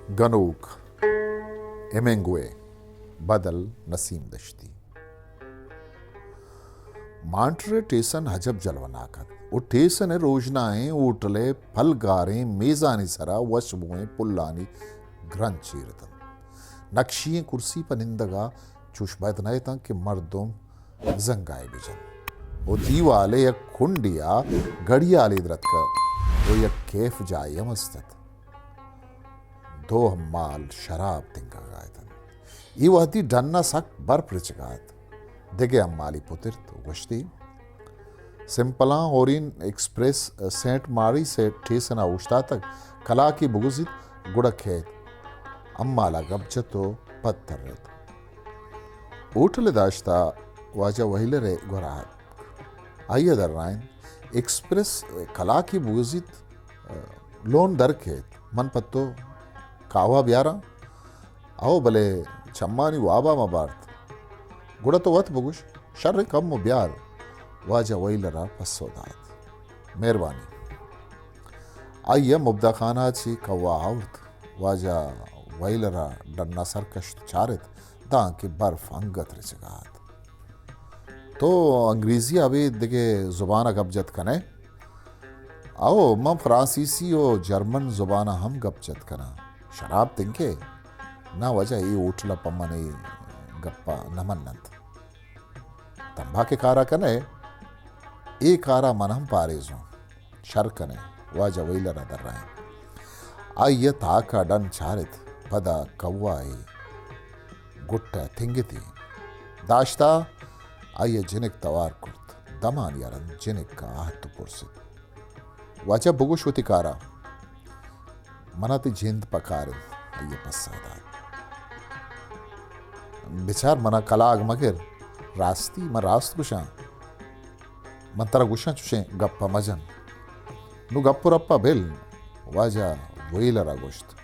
गनूक एमेंगुए बदल नसीम दश्ती मांटरे टेसन हजब जलवनाकत वो टेसन रोजनाएं ऊटले फलगारें मेजानी सरा वशबुएं पुल्लानी ग्रंथ चीरतन नक्शियां कुर्सी पर निंदगा चुशबैत नए तक कि मर्दुम जंगाए बिजन वो दीवाले एक खुंडिया गड़ियाली द्रत का वो एक केफ जाय मस्तत दो हम्माल शराब तिंका गायतन ये वहती डन्ना सक बर्फ रिचगात देगे अम्माली पुतिर तो गुश्ती सिंपला ओरिन एक्सप्रेस सेंट मारी से ठेसना उश्ता तक कला की बुगुजित गुड़क है अम्माला गबज तो पत्थर रहत ऊटले दाश्ता वाजा वहीले रे गुरात आइए दर राइन एक्सप्रेस कला की बुगुजित लोन दर खेत मन पत्तो कावा ब्यारा आओ भले चम्मानी वाबा मबार्त गुड़ा तो वत बगुश शर्र कम ब्यार वाजा वहीलरा पस्सोदात मेहरबानी आइए मुब्दा खाना छी कवा आवत वाजा वहीलरा डन्ना सरकश चारित दां की बर्फ अंगत रिचगात तो अंग्रेजी अभी देखे जुबाना गबजत कने आओ मैं फ्रांसीसी और जर्मन जुबाना हम गबजत कना शराब तिंके ना वजह ये उठला पम्मने गप्पा नमन्नत तंबा के कारा कने ए कारा मनम पारेजो शर कने वाजा वहीलरा दर रहे आइए ताका डन चारित पदा कव्वाई गुट्टा थिंगती दाश्ता आइए जिनिक तवार कुर्त दमान यारन जिनिक का आहत पुरसित वाचा बुगुश होती कारा मनाती जिंद पकार आइए पसादा बिचार मना कलाग मगर रास्ती म रास्त गुशा मन तरा गुशा चुशे गप्पा मजन नु गप्पु रप्पा बिल वाजा वहीलरा गोश्त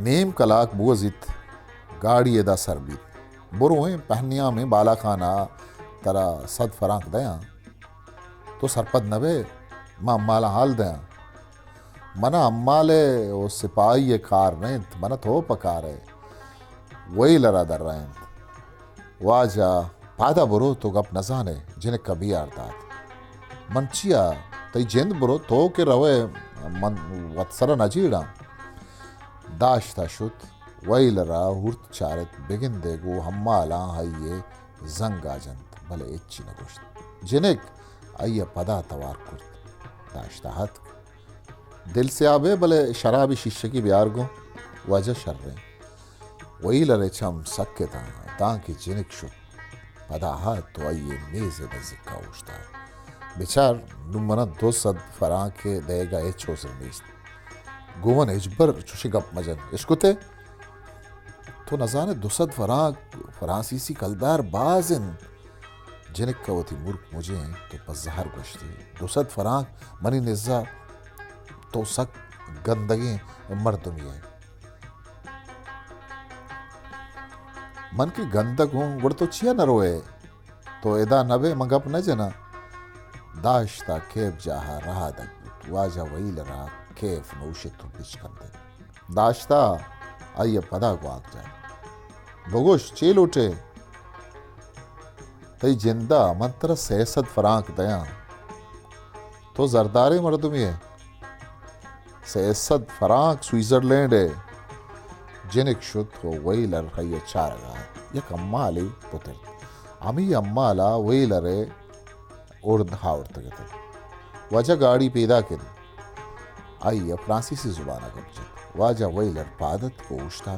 नेम कलाक बुवजित गाड़ी एदा सरबीत बुरुएं पहनिया में बाला खाना तरा सद फरांक दया तो सरपद नबे मां अम्माला हाल दया मना अम्माले वो सिपाही ये कार नहीं मना थो पकार है वही लरा दर रहे वाजा पादा बुरो तो गप नजाने जिन्हें कभी आरतात मनचिया तई जिंद बुरो तो के रवे मन वत्सरा नजीड़ा दाश्ता शुत वही लरा हुर्त चारत बिगिन देगो हम्माला हाइये जंगा जंत भले इच्छी नगुश्त जिनेक आइये पदा तवार कुर्त दाश्ता हत दिल से आबे भले शराबी शीशे की ब्यार गो वजह शर रहे वही लरे छम सक्के था ताकि जिनिक शुत पदा हाथ तो आइये मेज़े नजिक्का उश्ता बिचार नुमना 200 फरांक के देगा ए छोसर नीस्त गोवन इजबर चुशी गप मजन इसकुते तो नजाने 200 फरांक फ्रांसीसी कलदार बाजिन जिनिक का होती मुर्क मुझे तो पजहर गुश्ती 200 फरांक मनी निज़ा तो सक गंदगी मर्दमी है मन की गंदक हूँ गुड़ तो चिया न रोए तो एदा नबे मगप न जना दाश्ता केब जाहा रहा दक वाजा वही लरा केफ नौशित तो बिचकन दे दाश्ता आइए पदा को आग जाए बगोश चेल उठे तई जिंदा मंत्र 600 फरांक दया तो जरदारे मर्दमी है 600 फरांक स्विट्जरलैंड है जिनिक शुद्ध हो वही लर है चारगा यक अम्माली पुत्र अमी अम्माला वही लरे उर्द हावरत गए वजह गाड़ी पैदा कर आइए फ्रांसीसी जुबाना गबजत वाजा वही लर पादत को उश्ता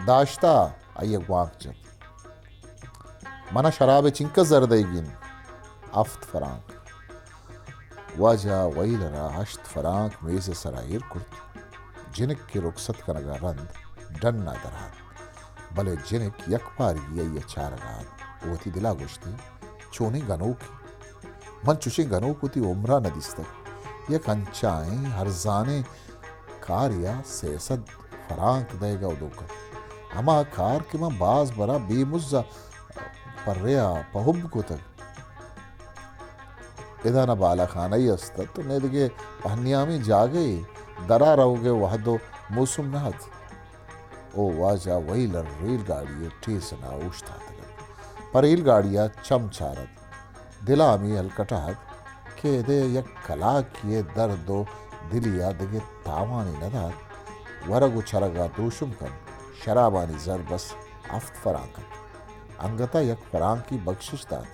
दाश्ता आइए वाक जब मना शराब चिंका जरदेगिन अफ्त फरांक वाजा वही लरा 8 फरांक मेज़े सराइर कुर्त जिनिक की रुखसत का नगा रंद डन्ना दरात भले जिनिक यक पारी ये चारगात वो थी दिला गुश्ती चोनी गनोक मन चुशी गनोक होती उम्रा नदिस्तक ये कंचाएं हरजाने कारिया 600 फरांक देगा उदोकर अमा कार कि मैं बाज बरा बेमुज्जा पर्या पहुब को तक इधर बाला खाना ही अस्तर तो नहीं दिखे पहनिया में जा गई दरा रहोगे वह दो मौसम नहद ओ वाजा वहीलर रेलगाड़ी ठेसना उछता पर रेलगाड़िया चमचारत दिलामी हलकटात के दे यक कला किए दर्दो दिलिया दिगे तावानी नदात वरगु चरगा दोशुम कन शराबानी जर बस अफ्त फरांकन अंगता यक फरांक की बख्शिश दात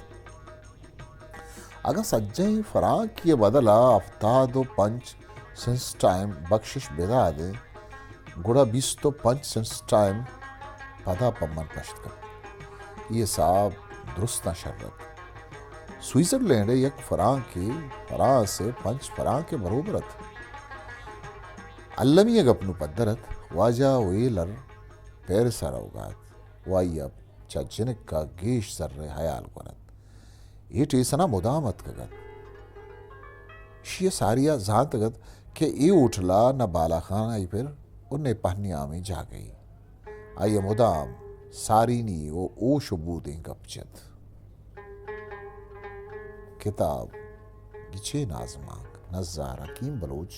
अगर सज्जई फरांक किए बदला अफ्तादो पंच सिंस टाइम बख्शिश बेदा दे गुड़ा बिस्तो पंच सिंस टाइम पदा पम्मन पश्त कर ये साहब दुरुस्त शर्रत स्विट्जरलैंड यक फरां से पंच फरां के बरोबरत अल्लमी गपनु पद्दरत वाजा वेलर पैर सराउगात वाई अब चजनक का गेश सर्रे हयाल करत ये टेसना मुदामत कगत शिय सारिया जातगत के ये उठला न बाला खान आई फिर उन्हें पहनिया में जा गई आइए मुदाम सारीनी वो ओ शबूदें गपचत किताब गिचे नाजमाक नज़ार हकीम बलोच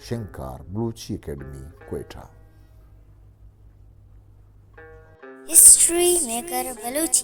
शिंकार Balochi academy Quetta history maker Balochi.